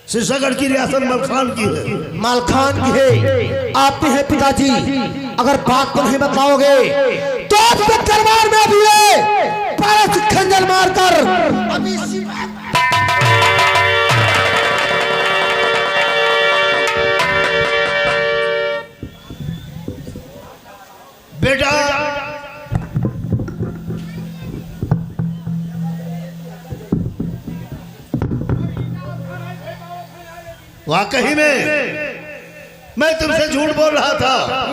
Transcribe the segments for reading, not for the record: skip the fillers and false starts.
शीर्षागढ़ की रियासत मलखान की है। मालखान की है, आपकी है पिताजी। अगर बात को नहीं बताओगे तो आपके दरबार में भी है पारस खंजर मारकर अभी बेटा वाकई में मैं तुमसे झूठ बोल रहा था।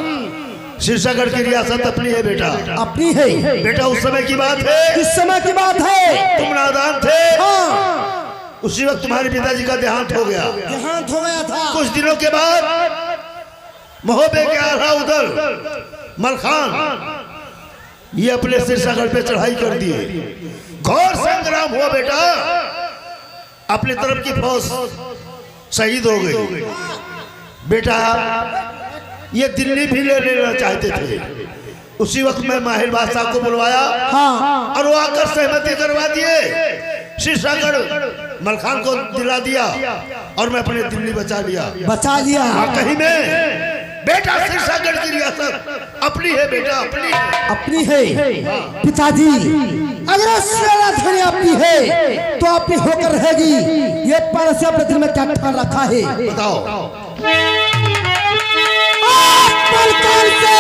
शीर्षागढ़ की रियासत अपनी है बेटा, अपनी है बेटा। उस समय की बात है, किस समय की बात है? तुम नादान थे। हाँ, उसी वक्त तुम्हारे पिताजी का देहांत हो गया। देहांत हो गया था। कुछ दिनों के बाद महोबे के आला उधर मलखान ये अपने शीर्षागढ़ पे चढ़ाई कर दिए। घोर संग्राम हुआ बेटा। अपनी तरफ की फौज शहीद हो गई बेटा। ये दिल्ली भी ले लेना चाहते थे। उसी वक्त मैं माहिर बादशाह को बुलवाया। हाँ, और वो आकर सहमति करवा दिए। शीर्षागढ़ मलखान को दिला दिया और मैं अपने दिल्ली बचा लिया। बचा लिया। कहीं में बेटा शीर्षागढ़ की रियासत अपनी है बेटा, अपनी है पिताजी। अगर राजधानी अपनी है तो अपनी होकर रहेगी। ये पारस अपने दिल में क्या ठान रखा है बताओ। मलखान से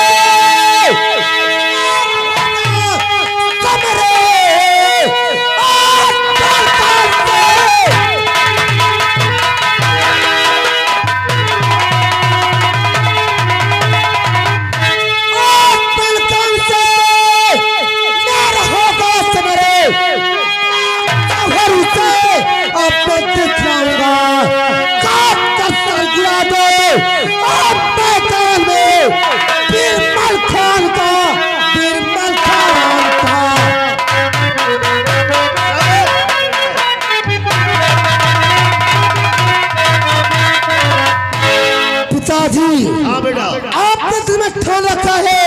आपने दिल में ठान रखा है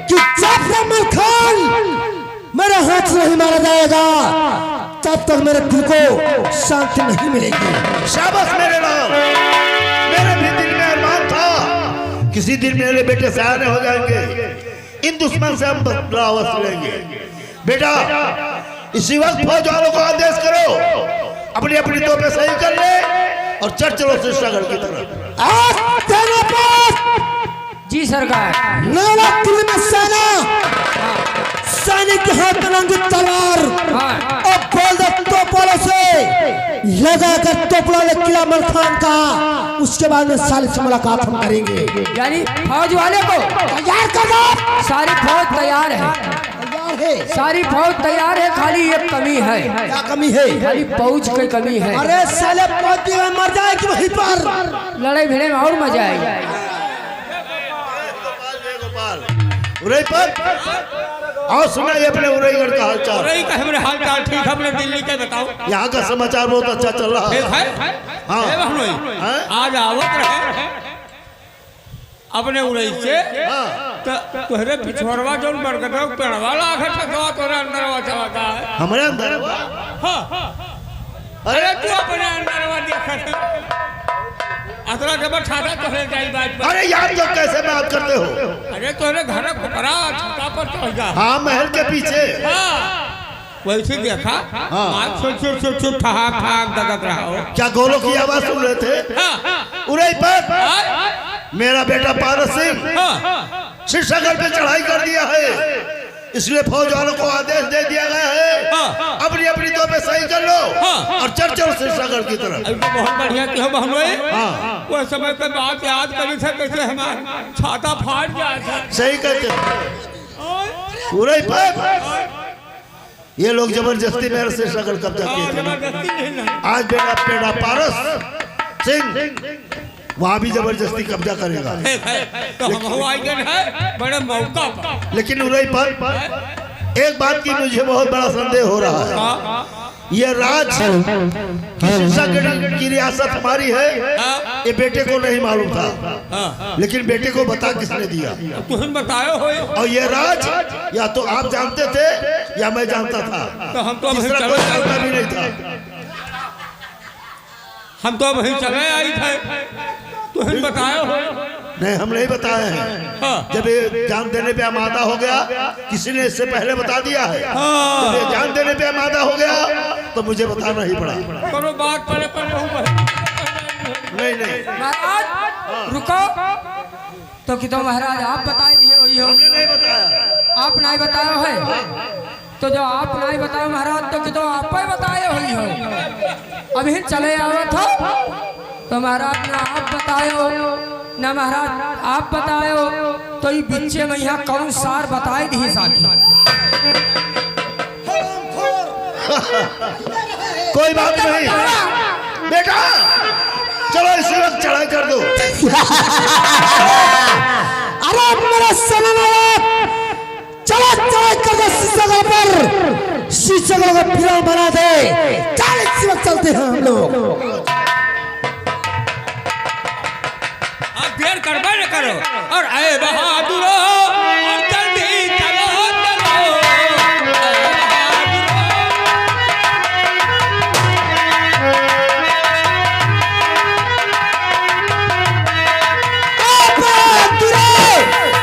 कि जब तक मलखान मेरे हाथ से नहीं मारा जाएगा तब तक मेरे दिल को शांति नहीं मिलेगी। शाबाश मेरे नाम। मेरे भी दिल में अरमान था किसी दिन मेरे बेटे सयाने हो जाएंगे। इन दुश्मन से हम बदला वसूल लेंगे। बेटा इसी वक्त फौज वालों को आदेश करो, अपनी अपनी तोपें सही कर ले और चलो शीर्षागढ़ की तरफ। जी सरकार। नवा किले में सेना, सैनिक के हाथ में रंगी तलवार और बोल दे तोपों से लगाकर तोपला ले किला मलखान का। उसके बाद में साली से मुलाकात हम करेंगे। यानी फौज वाले को तैयार कर दो। सारी फौज तैयार है। सारी फौज तैयार है, खाली एक कमी है। क्या कमी है? खाली फौज की कमी है। अरे साले फौज मर जाएगी वहीं पर। लड़ाई भिड़े में और मजा आएगा। उरई पर और सुनाइए अपने उरईगढ़ का हालचाल। उरई का हमारे हालचाल ठीक है। अपने दिल्ली के बताओ। यहाँ का समाचार बहुत अच्छा चल रहा है। हाँ, आज आवत रहे अपने उरई से तुहरे पिछोरवा जो बरगद पेड़वा लाखे ठकवा तोरे अंदर चलाता है। हमारे अंदर? हाँ, अरे तू अपने अंदर देखा अतरा के बैठाता तोरे जाई बात। अरे यार जो कैसे बात करते हो? अरे तोरे घर खपरा छता पर चढ़ जा। हाँ, महल के पीछे। हाँ, वैसे देखा। हाँ, छुट ठहाक ठहाक दगत रहा हो। क्या गोलों की आवाज सुन रहे थे? उरई पर मेरा बेटा पारस सिंह शीर्षागढ़ पे चढ़ाई कर दिया है, इसलिए फौज वालों को आदेश दे दिया गया है अपनी अपनी तोपें सही कर लो और चलो शीर्षागढ़ की तरफ। बहुत बढ़िया कि हम वो समय पे बात याद करी थे कैसे हमारा छाता फाट जाए। सही कहते पूरा ही पर ये लोग जबरदस्ती मेरे शीर्षागढ़ कब्जा किए थे। आज बेटा पारस सिंह वहाँ भी जबरदस्ती कब्जा करेगा। तो हम बड़े मौका पर। लेकिन उरई पर एक बात की मुझे बहुत बड़ा संदेह हो रहा है। ये राज शीर्षागढ़ की रियासत हमारी है, ये बेटे को नहीं मालूम था, लेकिन बेटे को बता किसने दिया? तुम बताए हो। और ये राज या तो आप जानते थे या मैं जानता था, तो हम तो तीसरा कोई जानता भी नहीं था। हम तो वहीं चले आई थे, तुम बताए हो। नहीं, हम नहीं बताए हैं। हाँ। जब ये जान देने पे आमादा हो गया, किसी ने इससे पहले बता दिया है। हाँ। जब ये जान देने पे आमादा हो गया तो मुझे बताना ही पड़ा। करो बात पड़े नहीं नहीं, महाराज रुको, तो कि तो महाराज आप बताए दिए हुई हो, हमने नहीं बताया। आप नहीं बताए है, तो जो आप नहीं बताए महाराज, तो कि तो आप ही बताए हुई हो। अभी चले आवे था तो महाराज ना आप बताए हो ना महाराज आप बताए हो, तो ये बिच्चे में यहाँ कौन सार बताए दी साथी। कोई बात नहीं बेटा, चलो इसी वक्त चढ़ाई कर दो। अरे मेरा सलाम, चलो चढ़ाई कर दो शीशगढ़ पर, शीशगढ़ का फिल्म बना दे। चल इसी वक्त चलते हैं हम लोग। आप देर करबे न करो और आए बहादुर और जल्दी चलो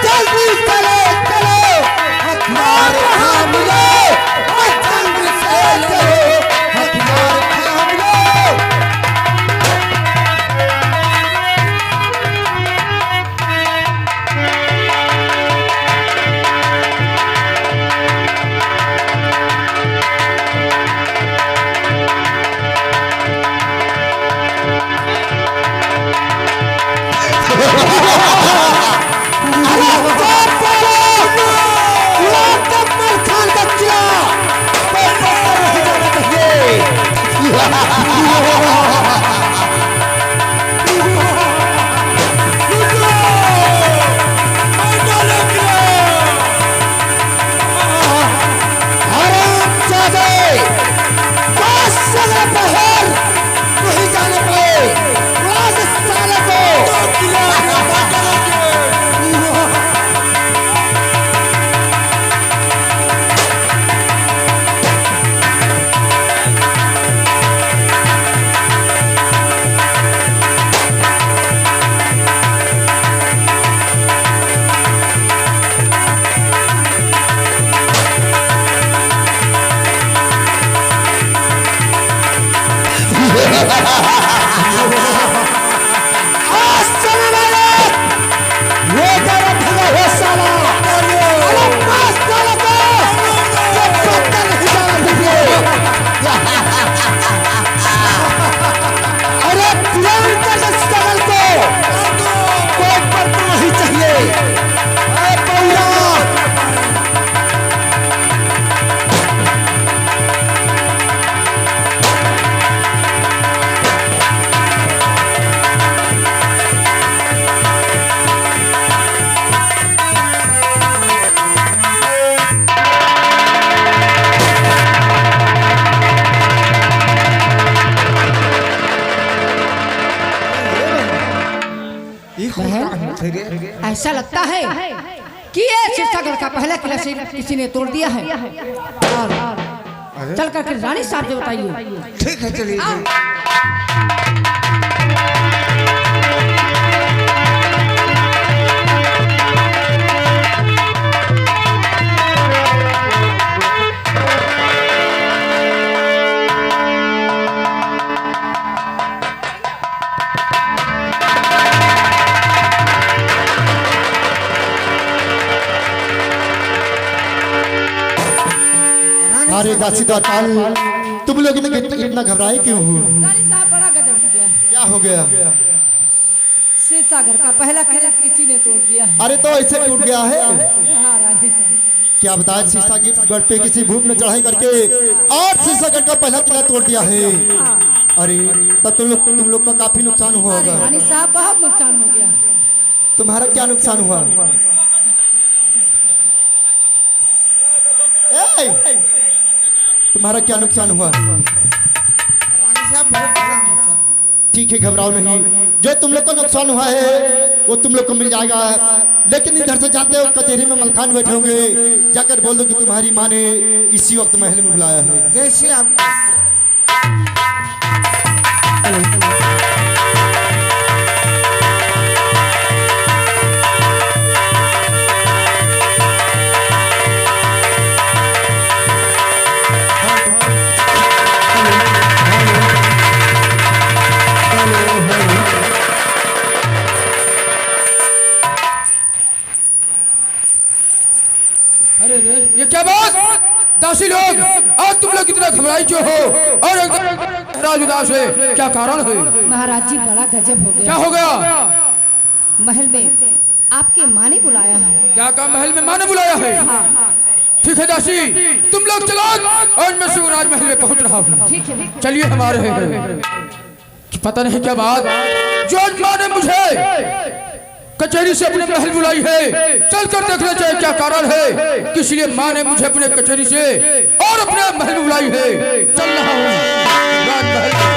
जल्दी चलो चलो, हथियार थाम लो, जंग से चलो, हथियार थाम लो। ऐसा लगता है कि ये शीशगढ़ का पहला किला किसी ने तोड़ दिया है। और चल करके रानी साहब से बताइए। ठीक है चलिए। अरे दासी दाताल, तुम लोग इतना घबराए क्यों हो? रानी साहब बड़ा गजब हो गया। क्या हो गया? शीशगढ़ का पहला किला किसी ने तोड़ दिया है। अरे तो ऐसे टूट गया है? हाँ रानी साहब। क्या बताया, शीशगढ़ पे किसी भूप ने चढ़ाई करके और शीशगढ़ का पहला किला तोड़ दिया है। अरे तब तुम लोग का काफी नुकसान हुआ होगा। रानी साहब बहुत नुकसान हो गया। तुम्हारा क्या नुकसान हुआ? तुम्हारा क्या नुकसान हुआ? ठीक है, घबराओ नहीं। जो तुम लोग को नुकसान हुआ है वो तुम लोग को मिल जाएगा। लेकिन इधर से जाते हो कचहरी में मलखान बैठे होंगे, जाकर बोल दो कि तुम्हारी माँ ने इसी वक्त महल में बुलाया है। जैसे आप क्या बात दासी लोग, आज तुम लोग कितना घबराई क्यों हो और एकदम राज उदास है, क्या कारण है? महाराज जी बड़ा गजब हो क्या गया। हो गया? महल में आपके माँ ने बुलाया है। क्या कहा? महल में माँ ने बुलाया है? ठीक है दासी, तुम लोग चलो और मैं शिवराज महल में पहुंच रहा हूँ। ठीक है। चलिए हमारे पता नहीं क्या बात, जो आज माँ ने मुझे कचहरी से अपने महल बुलाई है, चलकर देखना चाहिए क्या कारण है, किस लिए माँ ने मुझे अपने कचहरी से और अपने महल बुलाई है। चल रहा हूँ राजमहल।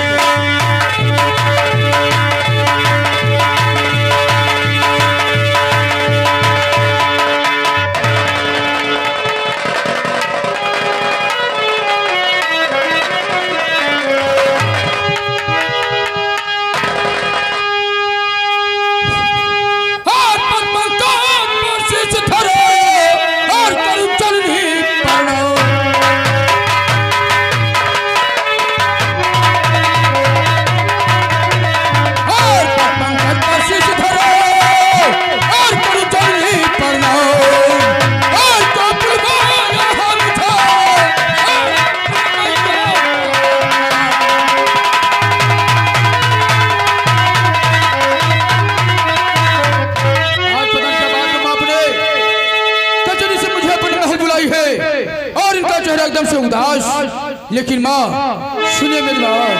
एकदम से उदास, लेकिन माँ सुनिए मेरी बात।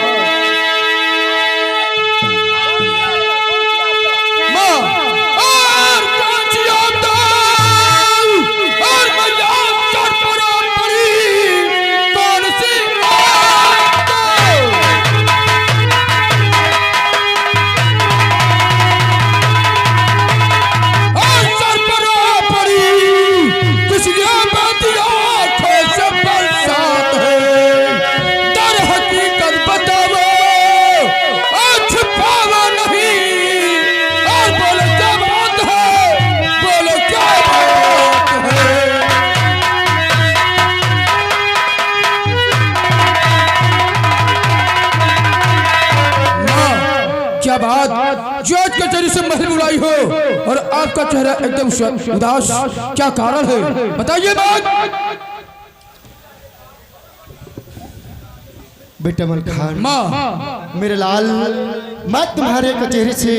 माँ और कौन सी क्या बात, जो आज कचहरी से महल बुलाई हो और आपका चेहरा एकदम उदास, क्या कारण है बताइए बात। बेटा मलखान, माँ मेरे लाल, मैं तुम्हारे कचहरी से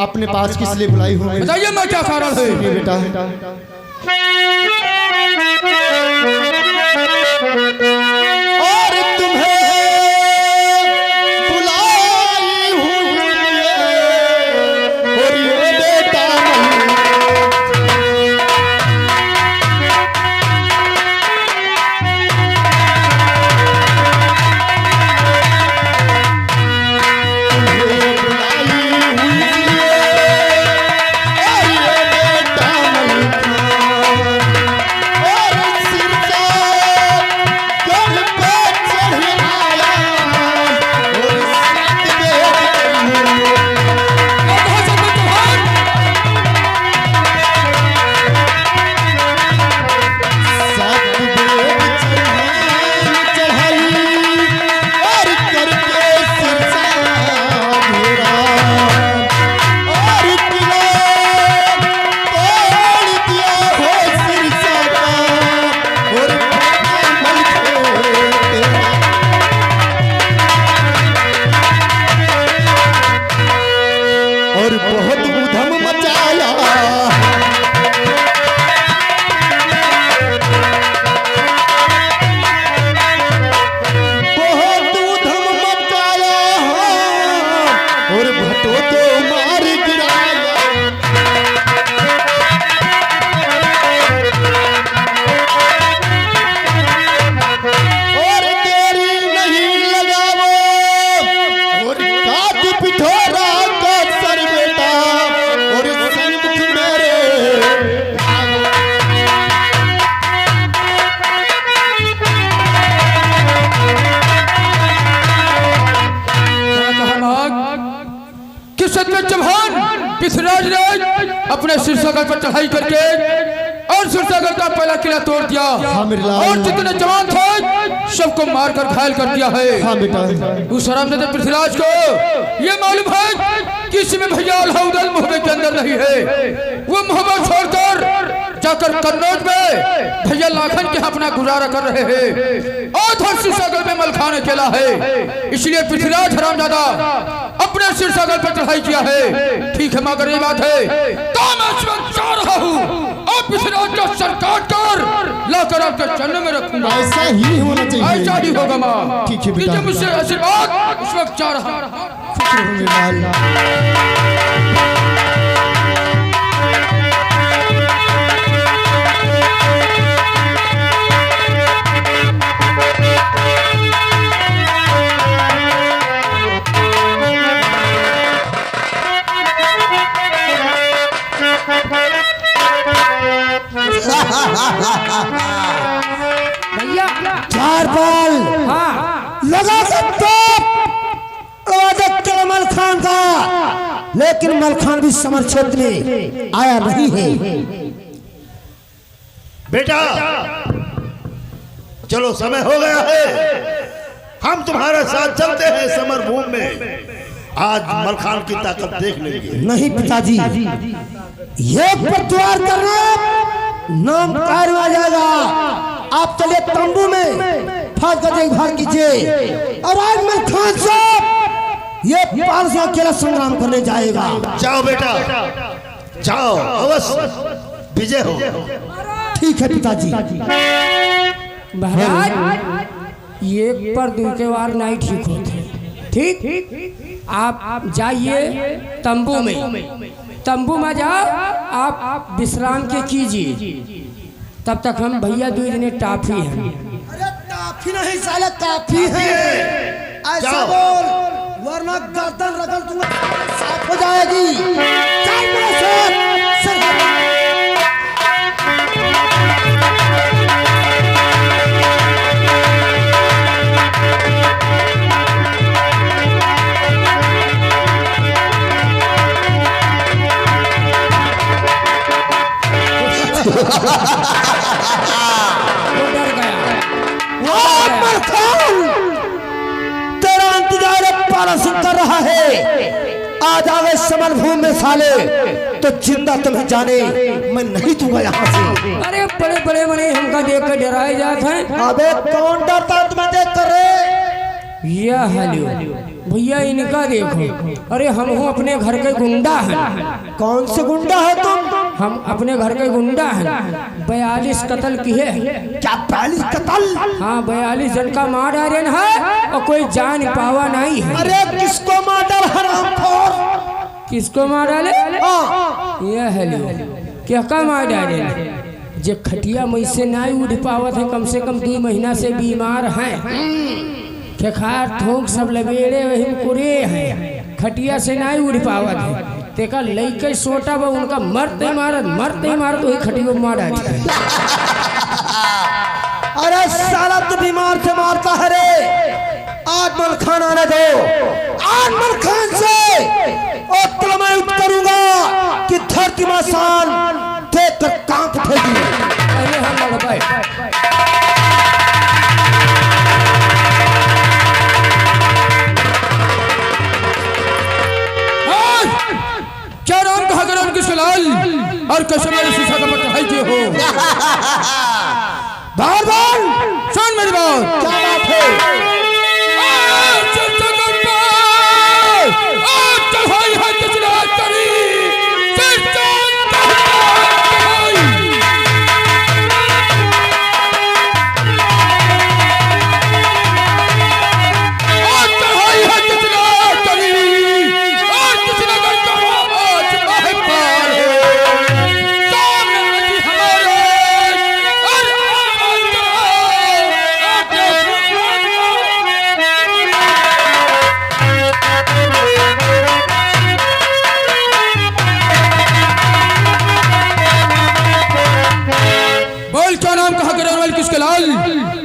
अपने पास किस लिए बुलाई हूँ? बताइए माँ क्या कारण है? सुनिए बेटा, और तुम्हें बुलाई हूँ और ये बेटा अपने सिरसागर पर चढ़ाई करके और सिरसागर का पहला किला तोड़ दिया और जितने जवान थे सबको मारकर घायल कर दिया है। उस हरामजादे पृथ्वीराज को ये मालूम है कि इसमें भैया अलाउद्दीन मोहब्बत के अंदर नहीं है। वो मोहब्बत छोड़कर जाकर कन्नौज में भैया लाखन के अपना गुजारा कर रहे हैं और धरती सागर में मलखान अकेला है, इसलिए पृथ्वीराज हरामजादा अपने सिर सागर पर चढ़ाई किया है। ठीक है मगर ये बात है तो मैं इस वक्त जा रहा हूँ और पृथ्वीराज का सर काट कर लाकर आपके चरण में रखूंगा। ऐसा ही होना चाहिए। ऐसा ही होगा माँ। ठीक है बेटा। मुझसे आशीर्वाद इस वक्त जा रहा भैया चार पाल हाँ लगा सकते मलखान का, लेकिन मलखान भी समर क्षेत्र में आया नहीं है। बेटा चलो समय हो गया है, हम तुम्हारे साथ चलते हैं समर भूमि में। आज मलखान की ताकत देख लेंगे। नहीं पिताजी, ये पतवार करना नाम कार्य आ जाएगा। आप चले तंबू में फौज का देखभाल कीजिए और आज मलखान साहब ये 500 अकेला संग्राम करने जाएगा। जाओ बेटा जाओ, अवश्य विजय हो। ठीक है पिताजी। महाराज एक पर दूसरे बार नहीं ठीक होते। ठीक आप जाइए तंबू में, तंबू में जाओ, आप विश्राम के कीजिए। तब तक हम भैया दो जने टाफी हैं। अरे टाफी नहीं साला काफी है। ऐसा बोल वरना गर्दन रगड़ दूंगा, साफ हो जाएगी। चल मेरे साथ सर। वो डर गया। तेरा इंतजार पारस कर रहा है। आज आवे समर भूमि में साले तो जिंदा तुम्हें जाने मैं नहीं दूंगा यहाँ से। अरे बड़े बड़े बड़े हमका देख कर डराए जाते हैं। अबे कौन डरता तुम्हें देख कर रे? यह हेलो भैया इनका देखो। अरे हम हो अपने घर के गुंडा हैं। कौन से गुंडा है तुम? हम अपने घर के गुंडा हैं। 42 कत्ल किए हैं। क्या 42 कत्ल? हाँ 42 जन का मार डाले है और कोई जान पावा नहीं है। अरे किसको मार डाल हरामखोर? किसको मार डाले? हाँ। यह हेलो क्या का मार डाले? जो खटिया मुझ से नहीं उठ पावत है, कम से कम 2 महीना से बीमार हैं। खेखार थोक सब लबेड़े वही कुरे हैं, खटिया से नहीं उड़ पावत है। तेका लइके सोटा बा उनका मरते मारत वही खटियो मार डाली। अरे साला तू बीमार से मारता है रे। आज मलखान आने दो। आज मलखान से और मैं करूंगा कि धरती मसान देख कर कांप उठेगी। अरे हम लड़ पाए। क्या नाम कहा गया उनके सलाल और कैसे मेरे शीशा का पट्टा है हो। बार बार सुन मेरी बात। क्या बात है?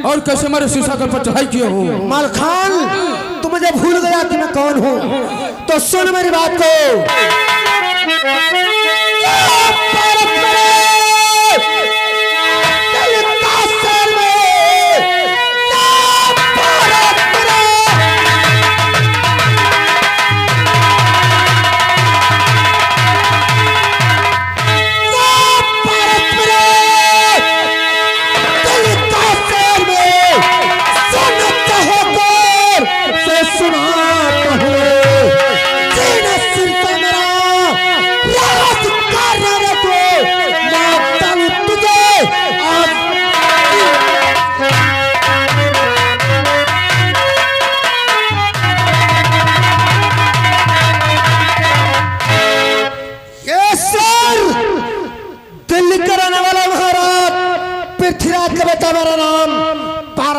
और कैसे मेरे शीशा पर चढ़ाई किए हो। मलखान तू मुझे भूल गया कि मैं कौन हूँ, तो सुन मेरी बात को।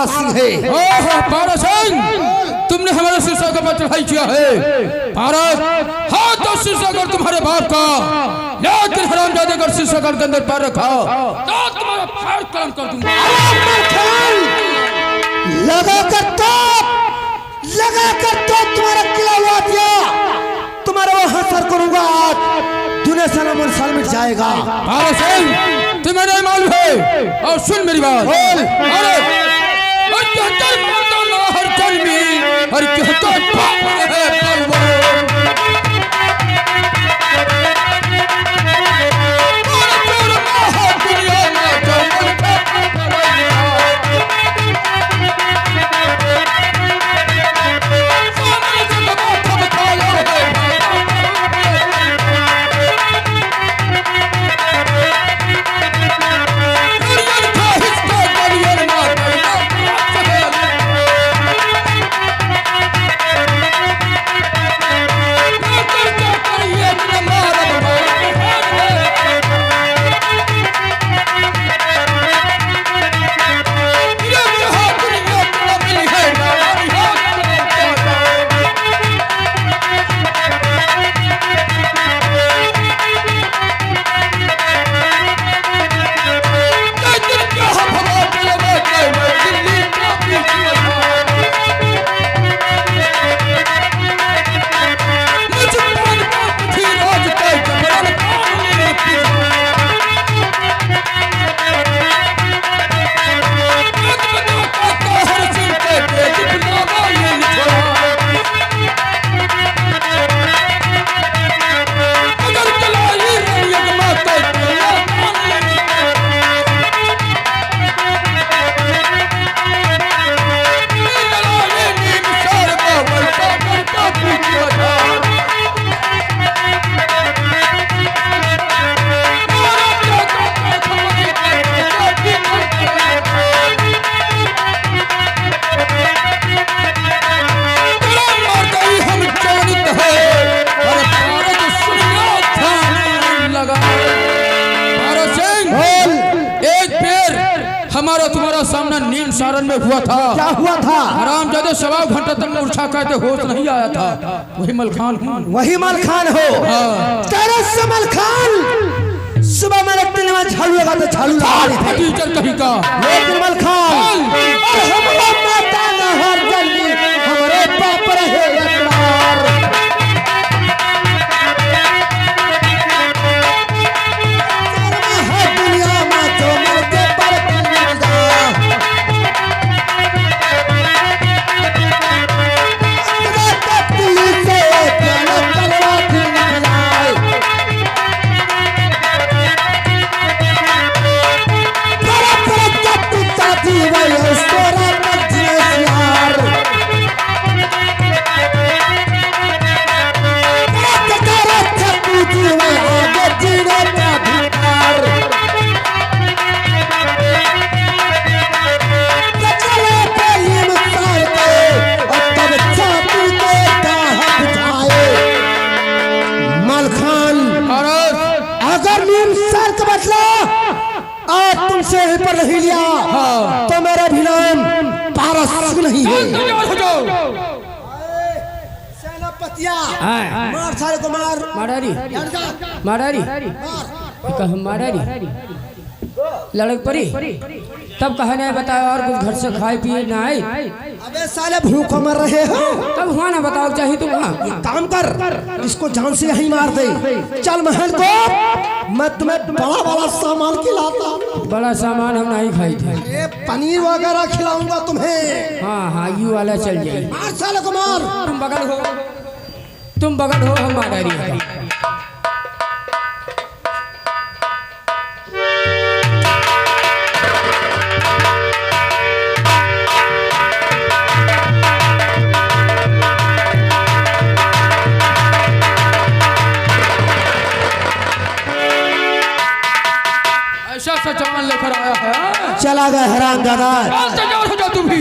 पारस सिंह है। ओहो पारस सिंह, तुमने हमारे शिवसागर पर चढ़ाई किया है। पारस हाँ तो शिवसागर तुम्हारे बाप का, लेकिन हरामजादे अगर शिवसागर के अंदर पैर रखा तो तुम्हारा पैर कलम कर दूंगा। लगा कर तो तुम्हारा किला हुआ दिया, तुम्हारा वो हसर करूंगा आज, दुनिया से नाम साल मिट जाएगा। पारस सिंह तुम्हें नहीं मालूम है, और सुन मेरी बात। अरे हर जल में हर हमारा तुम्हारा सामना नीम सारण में हुआ था। क्या हुआ था? हरामजादे सवा घंटा तक मूर्छा कहते होश नहीं आया था। वही मलखान हूँ। वही मलखान हो। तेरे से मलखान सुबह मेरे दिल में झाड़ू लगा तो झाड़ू लगा रही थी। टीचर कहीं का लेकिन मलखान और हमारा माता न हर जल्दी हमारे बाप रहे इकरार। हर दुनिया में जो मरते पर तुमसे ही पर नहीं लिया तो मेरा भी नाम पारस नहीं है। सेनापतिया मार सारे को मार मारारी मारारी मारारी लड़क पड़ी तब कहा नहीं बताया और कुछ घर से खाए पिए ना आए। अबे साले भूख मर रहे हो तब हुआ ना बताओ चाहिए तुम काम कर इसको जान से यहीं मार दे। चल महल को मैं तुम्हें बड़ा बड़ा सामान खिलाता। बड़ा सामान हम नहीं खाई थे। अरे पनीर वगैरह खिलाऊंगा तुम्हें। हाँ हाँ यू वाला चल जाए। मार साले को मार। तुम बगल हो हम मारारी। लेकर आया है। चला गया हैरान दादा। तुम भी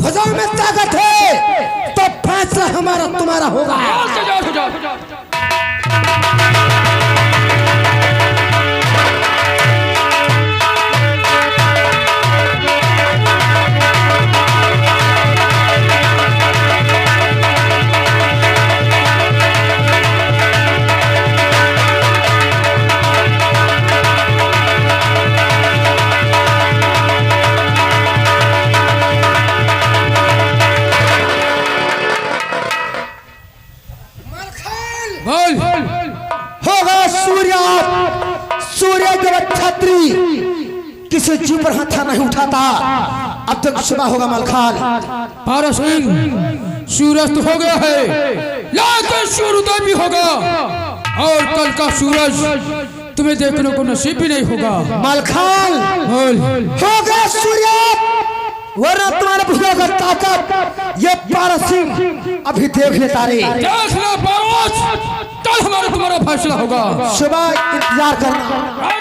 भुजों में ताकत है तो फैसला हमारा तुम्हारा होगा। बोल। होगा सूर्य सूर्य के बाद छत्री किसी जीव पर हाथ नहीं उठाता। अब तक सुबह होगा मलखान। पारस सिंह, सूरज तो हो गया है, लेकिन सूर्योदय भी होगा और कल का सूरज तुम्हें देखने को नसीब भी नहीं होगा। मलखान बोल। होगा सूर्य वरना तुम्हारे भुजा का ताकत ये पारस सिंह अभी देख ले तारे। देख ले पारस, कल हमारा तुम्हारा फैसला होगा। सुबह इंतजार करना।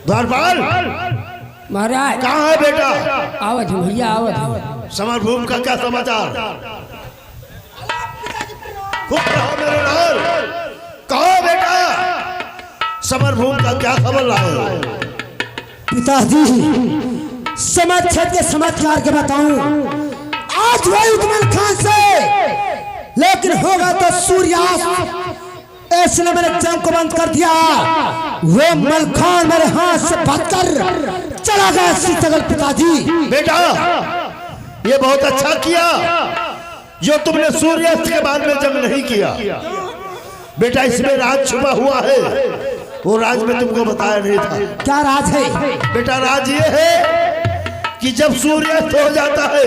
द्वारपाल महाराज कहाँ है बेटा? आवत है भैया आवत। समरभूमि का क्या समाचार? खुद रहो मेरे लाल। कहो बेटा, समरभूमि का क्या खबर लाए? पिताजी समाज क्षेत्र के समाचार के बताऊं, आज वही उस्मान खान से, लेकिन होगा तो सूर्यास्त। इसलिए मैंने जंग को बंद कर दिया। वो मलखान मेरे हाथ से भागकर चला गया सीतगल। पिताजी बेटा, ये बहुत अच्छा किया जो तुमने सूर्यास्त के बाद में जंग नहीं किया। बेटा, इसमें राज छुपा हुआ है, वो राज में तुमको बताया नहीं था। क्या राज है? बेटा, राज ये है कि जब सूर्यास्त हो जाता है,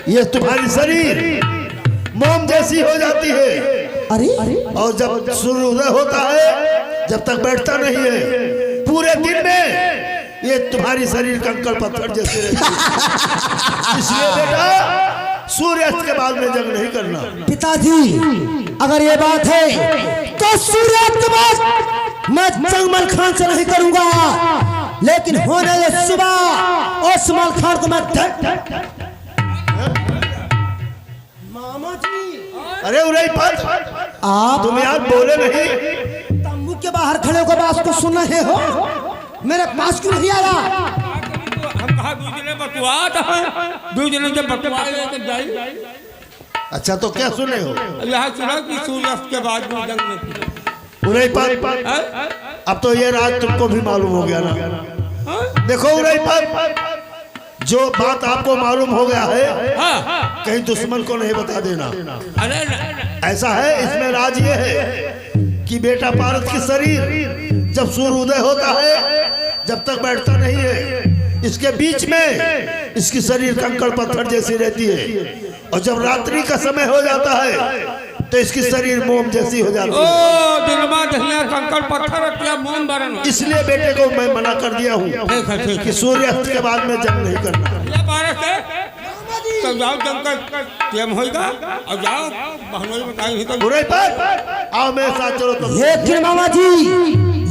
ये तुम्हारी शरीर मोम जैसी हो जाती है, अरे और जब सूर्योदय होता है, जब तक बैठता नहीं है, पूरे दिन में ये तुम्हारी शरीर कंकड़ पत्थर जैसे रहती है। इसलिए बेटा, सूर्यास्त के बाद में जंग नहीं करना। पिताजी अगर ये बात है तो सूर्यास्त के बाद मैं जंग मलखान से नहीं करूंगा, लेकिन होने दे सुबह उस मलखान को मैं मामा जी। अरे उरे पत, आप तुम यार बोले नहीं। तंबू के बाहर खड़े होकर बात को सुन रहे हो, मेरे पास क्यों नहीं आ रहा? हम कहा दूसरे बकवास है, दूसरे के बकवास लेकर जाई। अच्छा, तो क्या सुने हो? यहाँ सुना कि सूर्यास्त के बाद में जंग नहीं की। उरे पत, अब तो ये राज तुमको भी मालूम हो गया ना। देखो उरे पत, जो बात आपको मालूम हो गया है, कहीं दुश्मन को नहीं बता देना। अरे ऐसा है, इसमें राज ये है कि बेटा पारस की शरीर जब सूर्योदय होता है, जब तक बैठता नहीं है, इसके बीच में इसकी शरीर कंकड़ पत्थर जैसी रहती है, और जब रात्रि का समय हो जाता है तो इसकी शरीर मोम जैसी हो जाती है। दिलवा दहिया कंकड़ पत्थर क्या मोम बरन। इसलिए बेटे को मैं मना कर दिया हूँ कि सूर्यास्त के बाद में जंग नहीं करना। ये बारह है तो जाओ जंग का टेम होगा और जाओ बहनों बताई तो बुरे पर आओ मेरे साथ चलो तुम। लेकिन मामा जी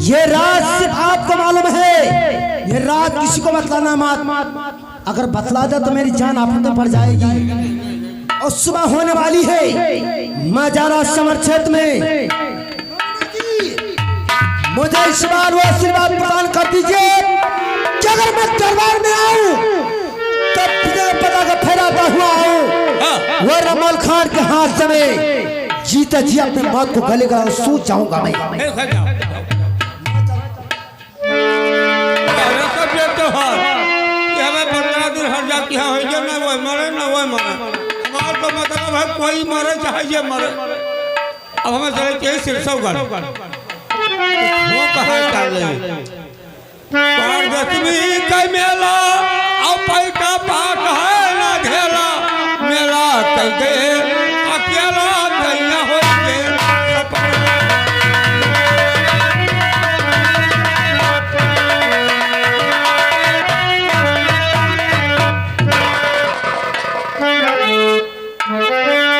ये राज सिर्फ आपको मालूम है, ये राज किसी को बतलाना मत। अगर बतला दे तो मेरी जान आफत पड़ जाएगी। और सुबह होने वाली है, मैं जा रहा समर क्षेत्र में। मुझे इस बार वो आशीर्वाद प्रदान कर दीजिए कि अगर मैं दरबार में आऊं तब बिना पता का फहराता हुआ आऊं, वरना मलखान के हाथ से मैं जीते जी अपनी मौत को गले का सूझ जाऊंगा मैं। हमें 15 दिन हट जाती है, न वो मरे न वो मरे। हमारे तो मतलब है कोई मरे चाहे ये मरे। अब हमें चले चाहिए सिरसौगढ़, वो कहाँ चले पारदशमी का मेला और पैका पाक है ना घेला, मेला कहते अकेला कैया हो के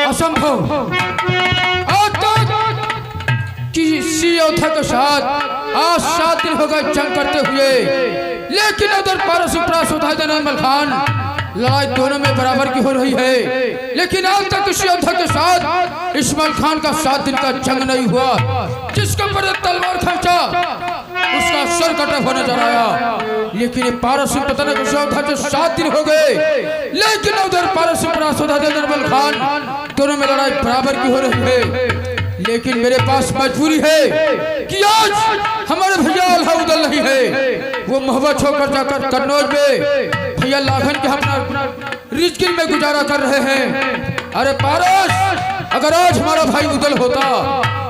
असंभव। आज तक किसी योद्धा के साथ आज 7 दिन हो गए जंग करते हुए, लेकिन उधर पारस मलखान लड़ाई दोनों में बराबर की हो रही है, लेकिन आज तक किसी योद्धा के साथ इस्माइल खान का 7 दिन का जंग नहीं हुआ। जिसके ऊपर तलवार खींचा उसका सर कटा हुआ नजर आया। लेकिन पारस सिंह पता नहीं कुछ था जो 7 दिन हो गए, लेकिन उधर पारस सिंह निर्मल खान दोनों में लड़ाई बराबर की हो रही है। लेकिन मेरे पास मजबूरी है कि आज हमारे भैया अलाउद्दीन नहीं है, वो मोहब्बत छोड़कर जाकर कन्नौज में भैया लाखन के हम रिजकिल में गुजारा कर रहे हैं। अरे पारस, अगर आज हमारा भाई उदल होता,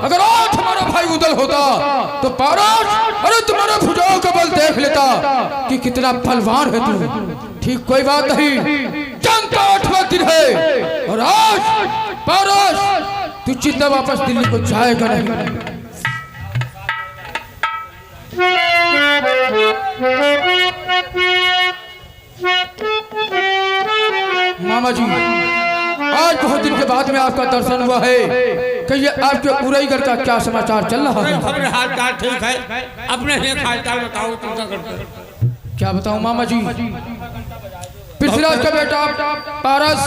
अगर आज हमारा भाई उदल होता तो पारस, अरे तुम्हारे भुजाओं का बल देख लेता कि कितना बलवान है तू। ठीक कोई बात नहीं, जंग का 8वां दिन है और आज पारस तू चिंता वापस दिल्ली को जाएगा नहीं। मामा जी, आज बहुत दिन के बाद में आपका दर्शन हुआ है। कहिए आपके उरईगढ़ का क्या समाचार चल रहा है? अपने हालचाल ठीक है, अपने हालचाल बताओ, तुम क्या करते हो? क्या बताऊं मामा जी, पृथ्वीराज का बेटा पारस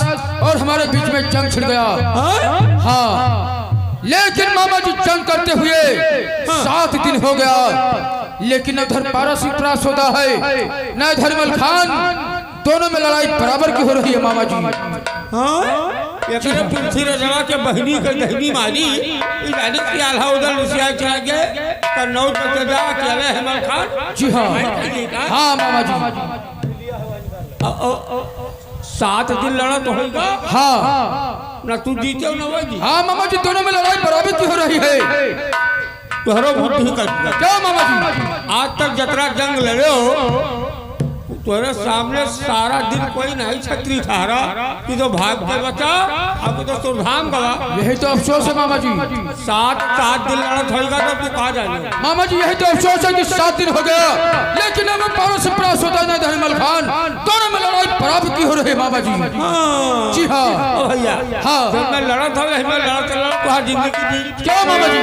और हमारे बीच में जंग छिड़ गया। हाँ, लेकिन मामा जी जंग करते हुए 7 दिन हो गया, लेकिन उधर पारस ही त्रास होता है, न धर्मल खान, दोनों में लड़ाई बराबर की हो रही है मामा जी। पृथ्वीराज के बहनी के दहनी मारी यानी कि अलाउद्दीन रुसिया चला गए कन्नौज में जा अकेले हेमल खान। जी हाँ, हाँ मामा जी। 7 दिन लड़ा तो होगा। हाँ, ना तू जीते हो ना वो जी। हाँ मामा जी, दोनों में लड़ाई बराबर की हो रही है। तोहरो बुद्धि कर क्या मामा जी? आज तक जतरा जंग लड़े हो, तोरे सामने सारा दिन कोई नहीं छतरी ठहरा कि तो भाग के बचा, अब तो सुरधाम गवा। यही तो अफसोस है मामा जी। 7 दिन लड़त होगा तो तू कहा जाएगा मामा जी, यही तो अफसोस है कि 7 दिन हो गया, लेकिन अब पारस से प्रास होता है धर्मल खान, दोनों में लड़ाई बराबर की हो रही है मामा जी। जी हाँ भैया। हाँ, जब मैं लड़त हो लड़त तो जिंदगी जी। क्या मामा जी?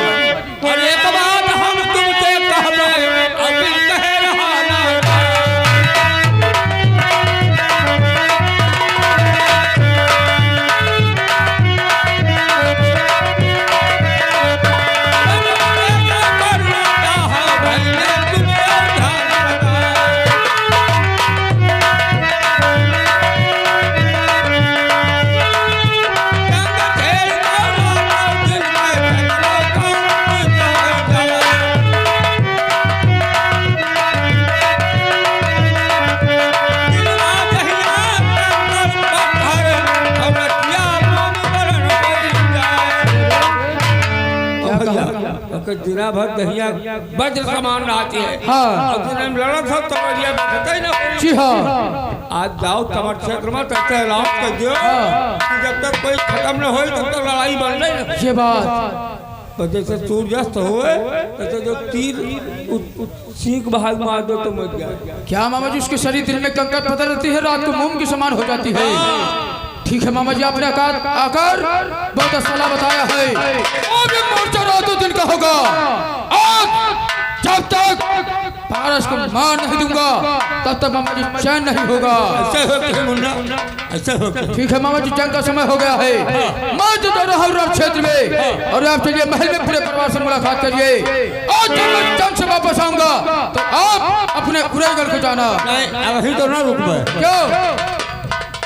और एक बात हम तुमसे कहबे, अभी कहे रहा दिना भर दहिया वज्र समान रहती है। हाँ, लड़त हो तमरिया ही ना। जी हाँ, आज जाओ तमर क्षेत्र में तब ऐलान कर दियो कि जब तक कोई खत्म न हो तब तक लड़ाई बन रही। ये बात तो जैसे सूर्यास्त हुए तो जो तीर सीख भाग मार दो तो मर जाए। क्या मामा जी? उसके शरीर दिन में कंकर पता रहती है, रात को मोम की समान हो जाती है। ठीक है मामा जी, आपने आकर बहुत सलाह बताया है। अब ये मोर्चा रातों दिन का होगा। आज जब तक पारस को मार नहीं दूंगा तब तक मामा जी चैन नहीं होगा। ऐसे होते हैं मुन्ना, ऐसे होते। ठीक है मामा जी, जंग का समय हो गया है। मैं जो रहा हूँ क्षेत्र में, और आप चलिए महल में पूरे परिवार से मुलाकात करिए। आज जब मैं जंग से वापस आऊंगा तो आप अपने उरईगढ़ को जाना। अभी तो ना रुक गए। क्यों?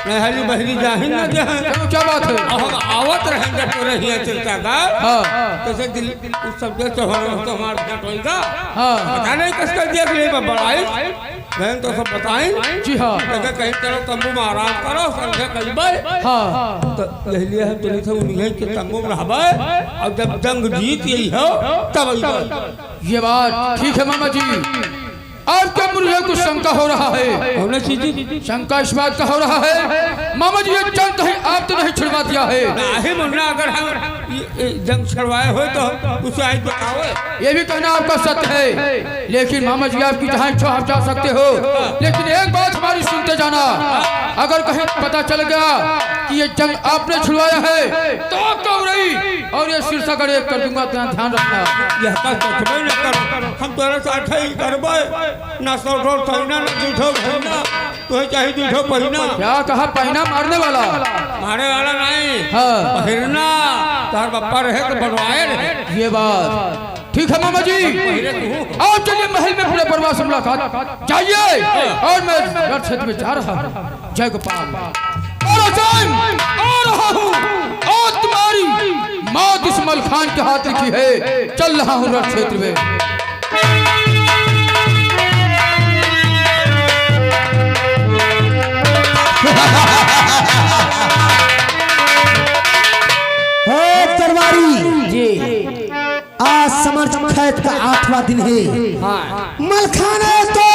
हरी बहरी जाहिर ना जाए। क्या बात है? हम आवत रहेंगे तो रही है चिंता का। हाँ, जैसे दिल उस सब देख तो हमारा भेंट होगा। हाँ, पता नहीं किसका देख ले बड़ाई बहन तो सब बताएं। जी हाँ, जगह कहीं चलो तंबू में आराम करो, संध्या करीबे। हाँ, तो इसलिए हम चले थे उन्हीं के तंबू में रहबे, और जब जंग जीत यही हो तब ये बात ठीक है मामा जी। आपके मुझे कुछ शंका हो रहा है। शंका इस बात का हो रहा है मामा जी, ये जंग कहीं आप तो नहीं छिड़वा दिया है? नहीं मुन्ना, अगर हम जंग छड़वाए हो तो उसे आज बताओ। ये भी कहना आपका सत्य है, लेकिन मामा जी आपकी जहाँ इच्छा आप जा सकते हो, लेकिन एक बात हमारी सुनते जाना। अगर कहीं पता चल गया कि ये जंग आपने छुड़वाया है तो आपका उरई और ये सिरसागढ़ एक कर दूंगा, ध्यान रखना। हम तोरे साथ ही करबे, ना सोठो थैना ना जूठो भैना, तो चाहे जूठो पहिना। क्या कहा? पहिना मारने वाला? मारे वाला नहीं, हाँ, पहिरना। तार बापा रहे तो बनवाए रहे। ये बात ठीक है मामा जी। आप चलिए महल में पूरे परिवार से मुलाकात जाइए और मैं रण क्षेत्र में जा रहा हूँ। जय गोपाल। और हुसैन आ रहा हूँ और तुम्हारी मौत इस मलखान के हाथ लिखी है। चल रहा हूँ रण क्षेत्र में। दरबारी जी आज समर्थ खैत का 8वां दिन है। हाँ मलखान है तो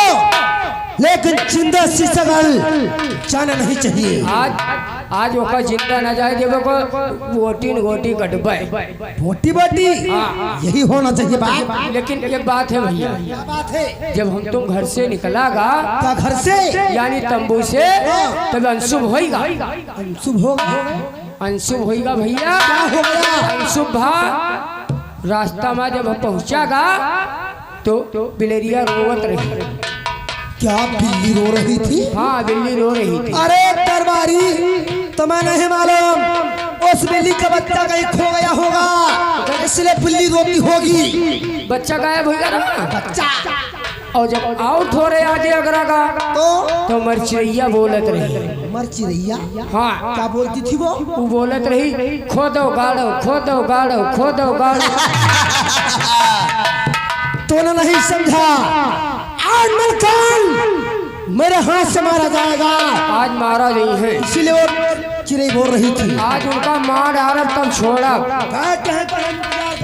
लेकिन जिंदा सिसगल जाना नहीं चाहिए। आज ओका जिंदा न जाए देवे को गोटी गोटी कटबे बोटी बोटी हाँ। यही होना चाहिए बात। लेकिन एक बात है भैया, क्या बात है? जब हम तुम घर से निकलागा का घर से यानी तंबू से तब अनशुभ होएगा। शुभ होगा। अनशुभ होएगा भैया। क्या हो गया? अनशुभ भा रास्ता में जब हम पहुंचागा तो बिलेरिया रोवत रही। क्या बिल्ली रो रही थी? हाँ बिल्ली रो रही थी। अरे दरबारी तुम्हें नहीं मालूम उस बिल्ली का बच्चा कहीं खो गया होगा इसलिए बिल्ली रोती होगी। बच्चा गायब होगा ना बच्चा और जब आउट हो रहे आगे अगरा तो मरचिड़ैया बोलत रही। मरचिड़ैया हाँ क्या बोलती थी वो बोलत रही खोदो गाड़ो खोदो गाड़ो खोदो गाड़ो। तो नहीं समझा आज मलखान मेरे हाथ से मारा जाएगा। आज मारा नहीं है इसलिए वो चिड़ै बोल रही थी। आज उनका मार डाला तब छोड़ा।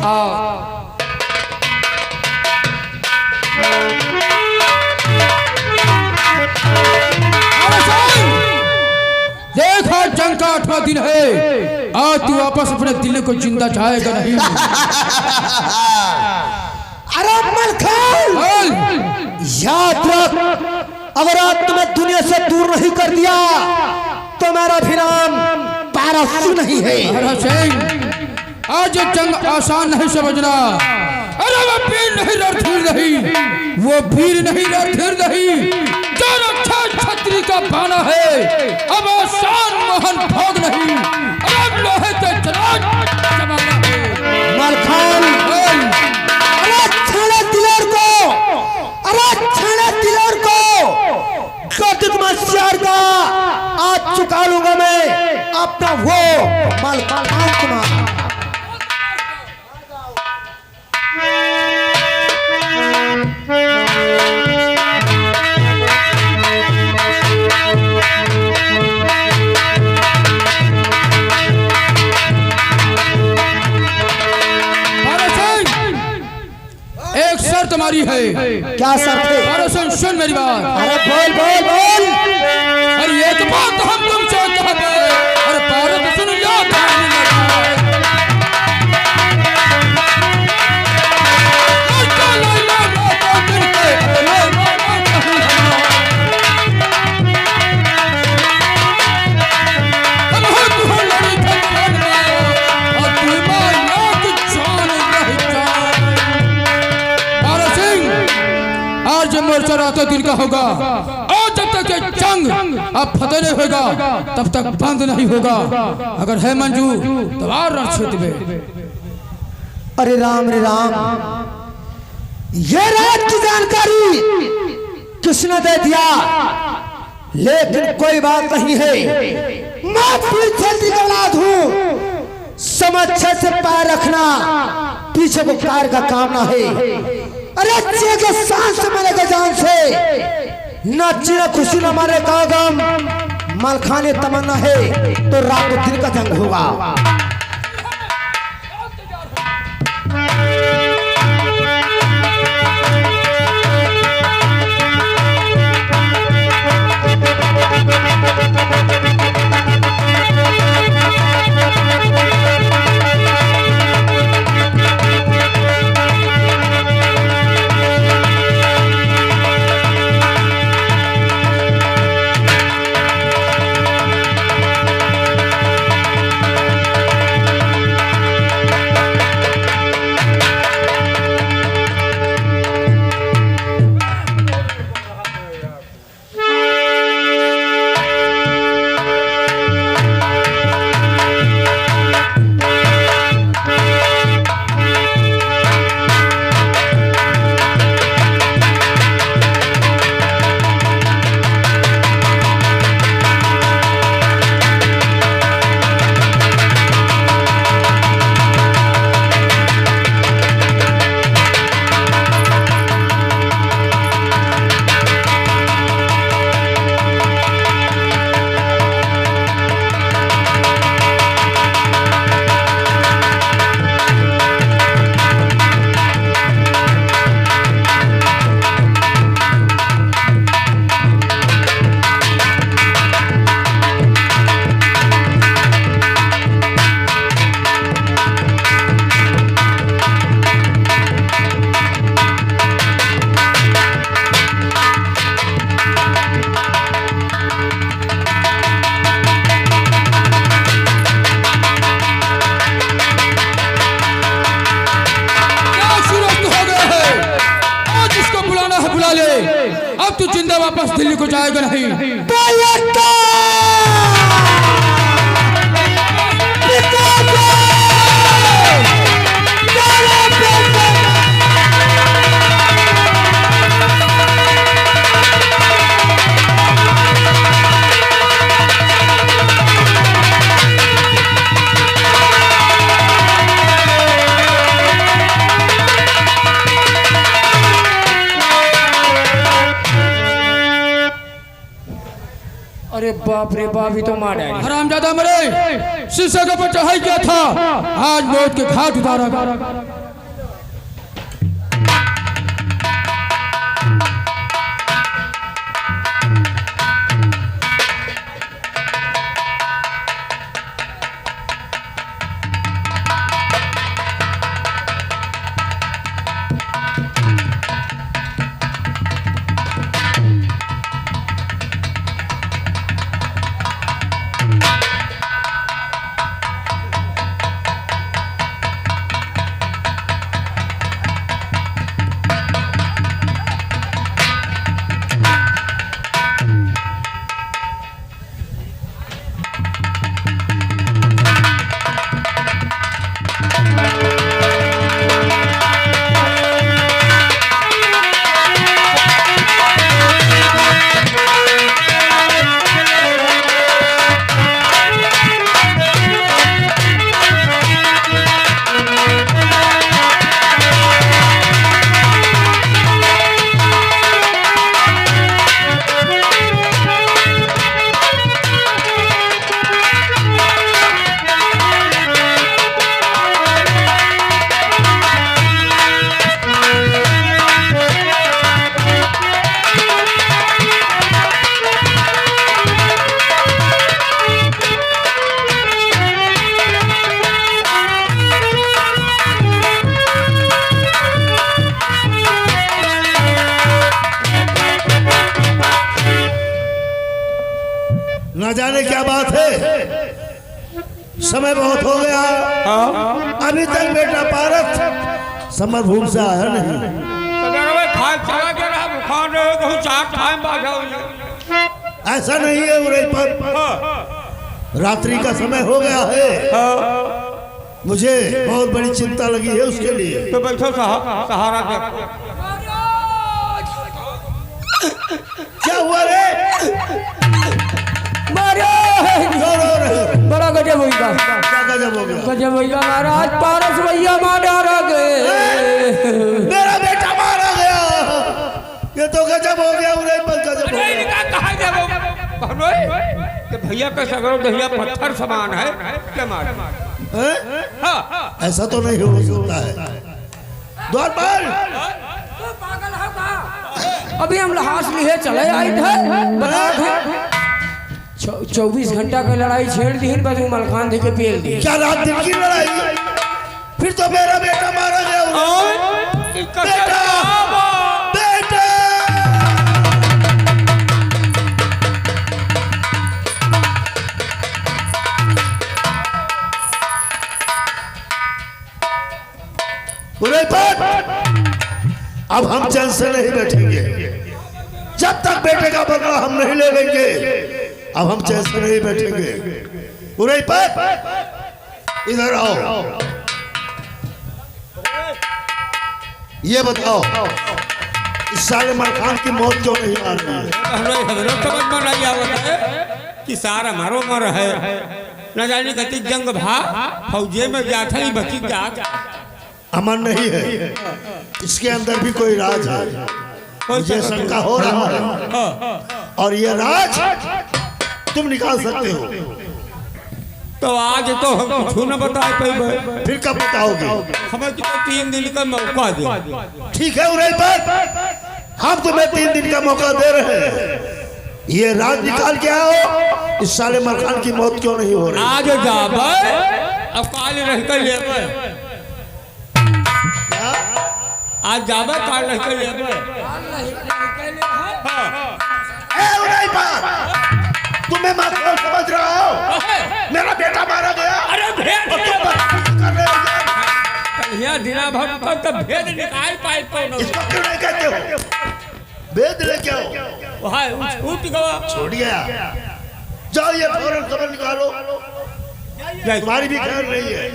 आओ देख आज जंग का 8वां दिन है। आज तू वापस अपने दिल को जिंदा चाहेगा नहीं। अरे मलखान याद रख अगर आज तुम्हें दुनिया से दूर नहीं कर दिया तो मेरा भी नाम पारसू नहीं है। हुसैन आज ये जंग आसान नहीं समझना। अरे वो वीर नहीं रणधीर नहीं, वो वीर नहीं रणधीर नहीं। जो रक्षा छतरी का बाना है अब आसान मोहन भोग नहीं। अब लोहे के जनाज जमाना है। मलखान अरे छाने दिलोर को, अरे छाने दिलोर को गद्द मस्यार का आज चुका लूंगा मैं अपना वो मलखान तुम्हारा। एक शर्त हमारी है। क्या शर्त है? पारसन सुन मेरी बात। अरे बोल बोल बोल। अरे एक बात हम तुमसे कहते हैं। अरे पारस सुन लो मोर्चा रातों दिन का होगा और जब तक ये जंग अब फतेह नहीं होगा तब तक बंद नहीं होगा। अगर है मंजूर तो और रण क्षेत्र में। अरे राम रे राम, ये रात की जानकारी किसने दे दिया? लेकिन कोई बात नहीं है, मैं पीछे की औलाद हूँ। समझ से पैर रखना, पीछे को कार का काम ना है। अरे अच्छे के सांस से मरेगा जान से, न चिरा खुशी न मारे का गम। मलखाने तमन्ना है तो रात दिन का जंग होगा। वापस दिल्ली को जाएगा नहीं। अरे बाप रे बाप, ही तो मार डाली। हरामजादा मरे शीशे के ऊपर चढ़ाई किया था, आज मौत के घाट उतारा। न जाने क्या बात है, समय बहुत हो गया, अभी तक बेटा पारस समरभूमि से आया नहीं। ऐसा नहीं है उरे पर, रात्रि का समय हो गया है, मुझे बहुत बड़ी चिंता लगी है उसके लिए। तो बैठो सहारा दे। क्या हुआ रे? बड़ा गजब हुई का। क्या गजब हो गया? गजब हुई का महाराज, पारस भैया मारा गए। मेरा बेटा मारा गया, ये तो गजब हो गया उरे पर, गजब हो गया। भैया का सगरो दहिया पत्थर समान है, क्या मार? ऐसा तो नहीं हो सकता है। द्वार पर पागल है का? अभी हम लहास लिए चले आए थे, 24 घंटा की लड़ाई छेड़ दी, बस मलखान के पेल दी। क्या रात दिन की लड़ाई? फिर तो मेरा बेटा मारा गया। बेटा, बेटा। अब हम चैन से नहीं बैठेंगे जब तक बेटे का बदला हम नहीं ले लेंगे। अब हम चैन से नहीं बैठेंगे। उरे पर इधर आओ, ये बताओ इस साले मलखान की मौत क्यों नहीं आ रही है? समझ में नहीं आवत है कि सारा मारो मर है, न जाने कति जंग भा फौजे में जाता ही बची जात। अमन नहीं है, इसके अंदर भी कोई राज है, मुझे शंका हो रहा है। और ये राज तुम निकाल सकते हो। तो आज तो हम कुछ न बता पाए, फिर कब बताओगे? हमें तो 3 दिन का मौका दे। ठीक है उरे पर, हम तुम्हें 3 दिन का मौका दे रहे हैं। ये राज निकाल के आओ, इस साले मलखान की मौत क्यों नहीं हो रही? आज जाबे अब काल रह कर लेबे, आज जाबे काल रह कर लेबे। तुम्हें मासूम समझ रहा हो? मेरा बेटा मारा गया। अरे भेद कर रहे हो यार? कहिया दिना भर तक भेद निकाल पाए तो इसको क्यों नहीं कहते हो? वेद लेके आओ। वहाँ छूट गवा। छोड़ गया, जाओ ये फौरन खबर निकालो। तुम्हारी भी खैर नहीं है।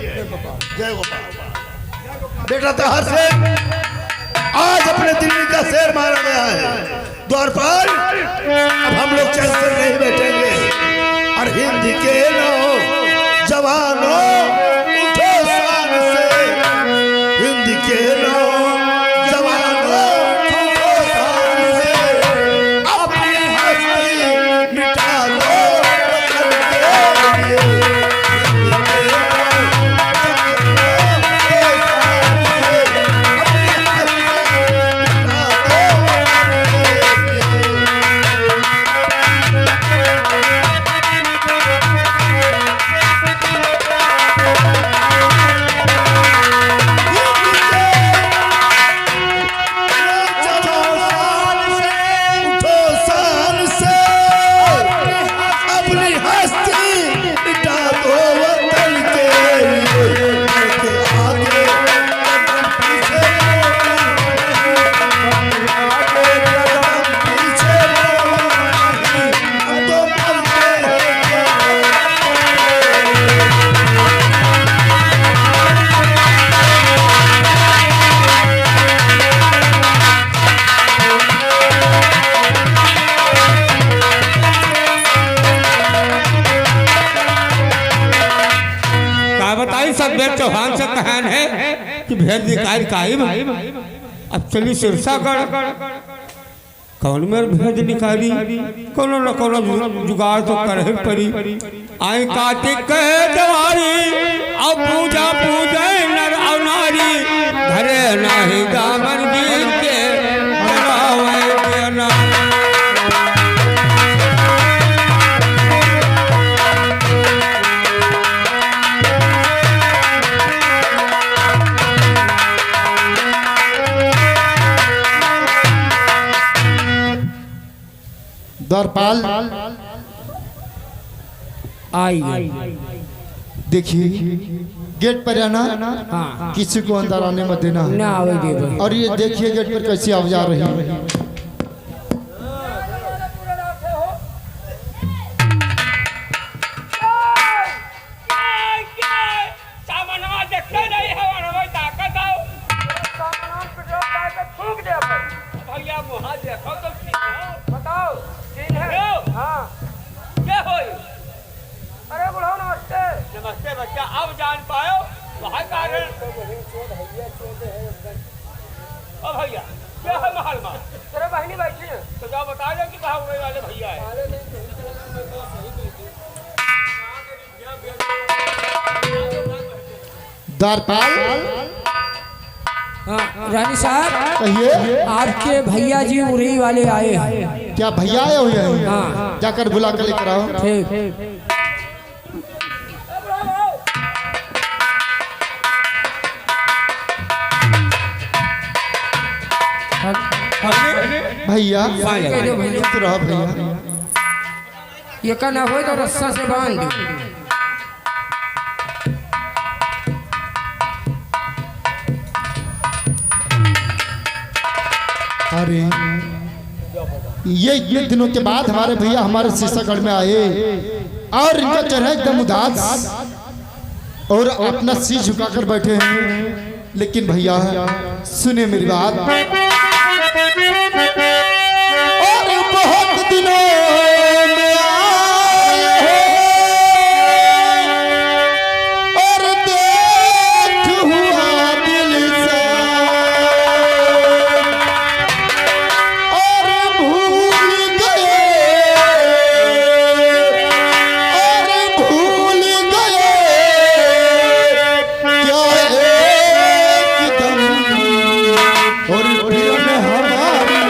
जय गोपाल। बेटा तहर से आज अपने दिल्ली का शेर मारा गया है द्वारपाल। अब हम लोग चैन से नहीं बैठेंगे। और हिंद के लो जवानों उठो शान से, हिंद के लो जवानों उठो शान से, अपनी हस्ती मिटा दो वतन के लिए। चौहान से कहन है कि भेद निकाल काई भाई। अब चली सिरसागढ़, कौन में भेद निकाली, कोनो न कोनो जुगाड़ तो करे पड़ी। आई कार्तिक दवारी अब पूजा पूजा नर और नारी, घरे नाही दामन गिर के करावे ना। द्वारपाल आई देखिए, गेट पर आना, किसी को अंदर आने मत देना। ना आवे दे। और ये देखिए गेट पर कैसी आवाज आ रही है। नमस्ते बच्चा, अब जान पायो वहाँ कारण। ओ भैया क्या है महल में? तेरे बहनी बैठी है तो क्या बता दो कि कहाँ हुए वाले भैया है। द्वारपाल रानी साहब कहिए, आपके भैया जी उरी वाले आए हैं। क्या भैया आए हुए हैं? जाकर बुला कर लेकर आओ। ठीक। भैया तो रहो भैया, ये का ना हो तो रस्सा से बांध दो। अरे ये इतने दिनों के बाद हमारे भैया हमारे शीशागढ़ में आए और इनका चेहरा एकदम उदास और अपना सिर झुकाकर बैठे हैं। लेकिन भैया सुने मेरी बात, और बहुत दिनों में आए और देख हुआ दिल से, और भूल गए क्या एकदम, और फिर हमारी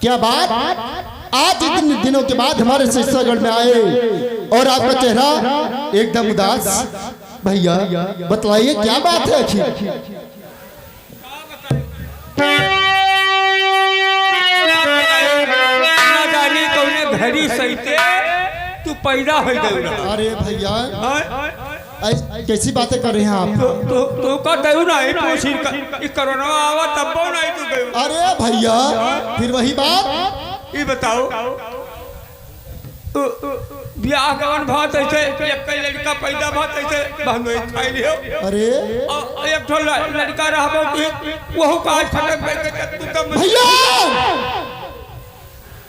क्या बात, आज इतने दिनों के बाद हमारे सिरसागढ़ में आए और आपका चेहरा एकदम उदास। भैया बतलाइए क्या बात है आखिर? घड़ी सही तू पैदा हो गई। अरे भैया कैसी बातें कर रहे हैं आप? तो का दऊ नहीं तो कोरोना आवा तब नहीं तू गई। अरे भैया फिर वही बात, ये बताओ ब्याह गवन बहुत ऐसे एक लड़का पैदा बहुत ऐसे बहनोई खाई लियो। अरे एक ठो लड़का रहबो कि वहु काज खत्म कर के तू तब भैया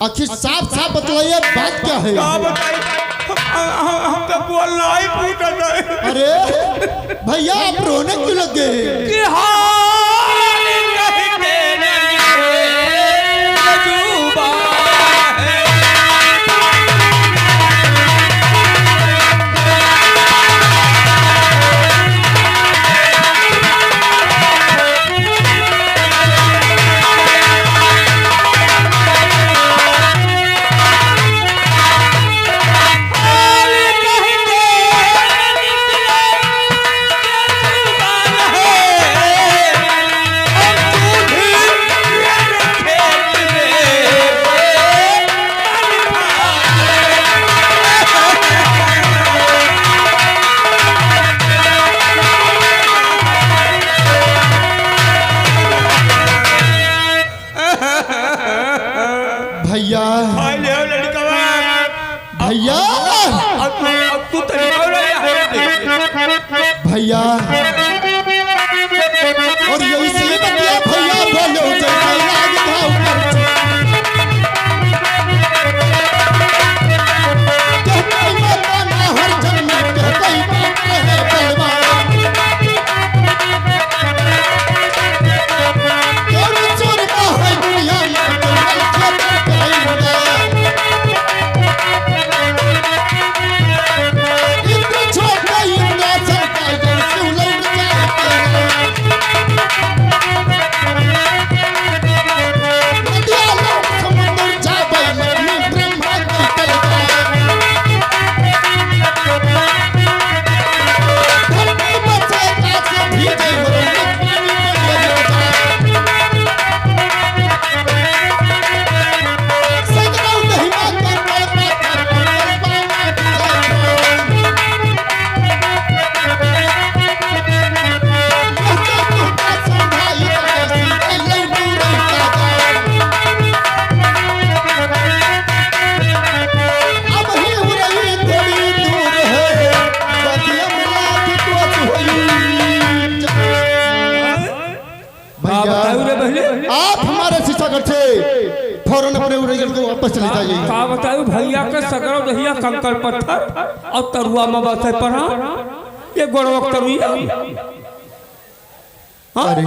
आखिर साफ साफ बतलाइए बात क्या है? का बताई हम तो बोलना ही फूटत है। अरे भैया आप रोने क्यों लगे? कि हाल कहते नहीं जुबा है। भैया भैया तू भैया और यही सही बतिया भैया बोलो जैसा लाग था ऊपर कहते मरना हर जन्म कहते ही बात है बलवान और चोरता है दुनिया में आप हमारे सिरसागढ़ से फौरन अपने उड़ेगल को वापस चले जाइए। का बताऊं भैया के सगरो दहिया कंकड़ पत्थर और तरुआ में बात पड़ा ये गोड़वक तरुआ। अरे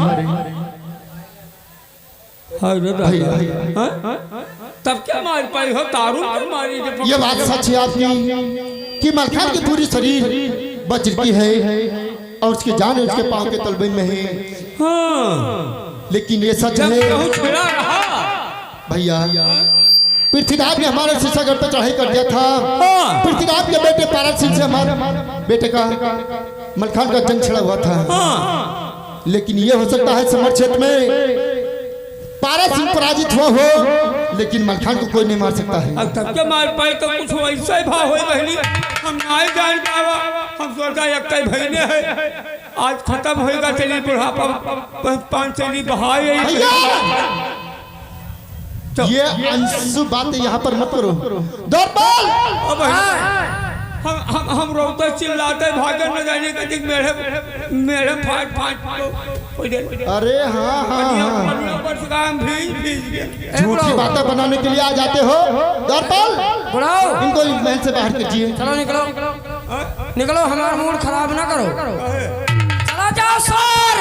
हाय रे भैया तब क्या मार पाई हो तारू मारी। ये बात सच है आपकी कि मलखान की पूरी शरीर बच चुकी है और उसकी जान उसके पांव के तलबे में है। हाँ लेकिन ये सच है भैया पृथ्वीराज ने हमारे सिरसागढ़ पर चढ़ाई कर दिया था। पृथ्वीराज के बेटे पारा सिंह से हमारे बेटे का मलखान का जंग छिड़ा हुआ था। लेकिन ये हो सकता है समर क्षेत्र में पारा सिंह पराजित हुआ हो लेकिन मलखान को कोई नहीं मार सकता है। अब तब के मार पाए तो कुछ वैसा ही भाव हो बहनी हम नहीं जान पावा। हम सोचा एक बहने है आज खत्म होएगा चली बुढ़ापा पांच चली बहाई। ये अंशु बातें यहाँ पर मत करो। हम रोते चिल्लाते भागे न जाने के दिन मेरे फाट फाट। अरे हाँ हाँ झूठी बातें बनाने के लिए आ जाते हो। दौड़पाल इनको महल से बाहर कीजिए। चलो निकलो निकलो हमारा मूड खराब ना करो। चला जाओ सर।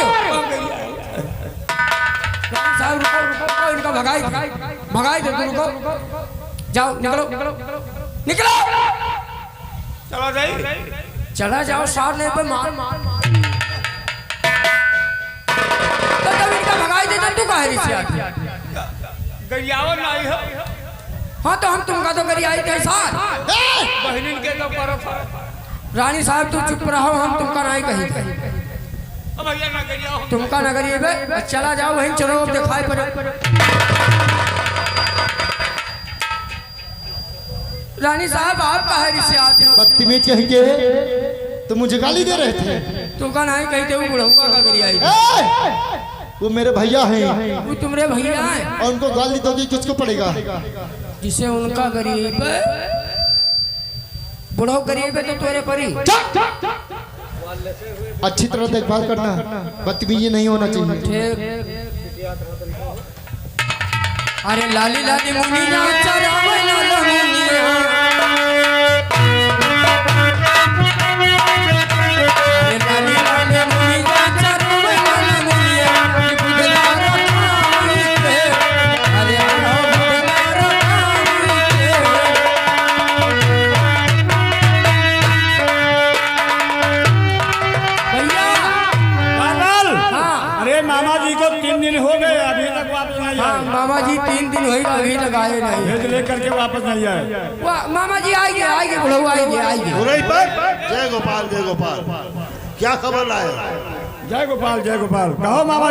साहब रुको इनका भगाई दे तू रुको। जाओ निकलो निकलो चला जाओ सार ने पे मार तो जब इनका भगाई दे तू काहे से आती गरियाओ नहीं हो हाँ तो हम तुमका तो गरियाई थे साथ बहनिन के तो करो रानी साहब तुम चुप रहो हम तुमका नहीं कही अब भैया ना गरियाओ तुमका न करिए चला जाओ वहीं चलो अब दिखाई पड़े रानी साहब आप कहे रिश्ते आते हो बदतमीज कहीं के तो मुझे गाली दे रहे थे। तुमका नहीं कही थे वो बुढ़ऊआ का गरियाई वो मेरे भैया हैं वो तुम्हारे भैया हैं और उनको गाली दोगी किसको पड़ेगा? जिसे उनका गरीब बुढ़ो गरीब है तो तेरे परी अच्छी तरह देखभाल करना, बदतमीजी नहीं होना चाहिए। अरे लाली लाली मुनी ना चरावे ना लमुनिया अरे लाली लाली मुनी ना चरावे ना लमुनिया कि बुझला रखाई पे अरे आओ बुझला रखाई पे भैया पागल हाँ अरे मामा जी को 3 दिन हो गए अभी तक वापस नहीं हाँ आए। मामा जी 3 दिन हुई अभी तक आए नहीं भेज लेकर के वापस नहीं आए। वाह मामा जी आएंगे बुढ़ऊ आएंगे बुराई पर जय गोपाल क्या खबर लाए? जय गोपाल कहो मामा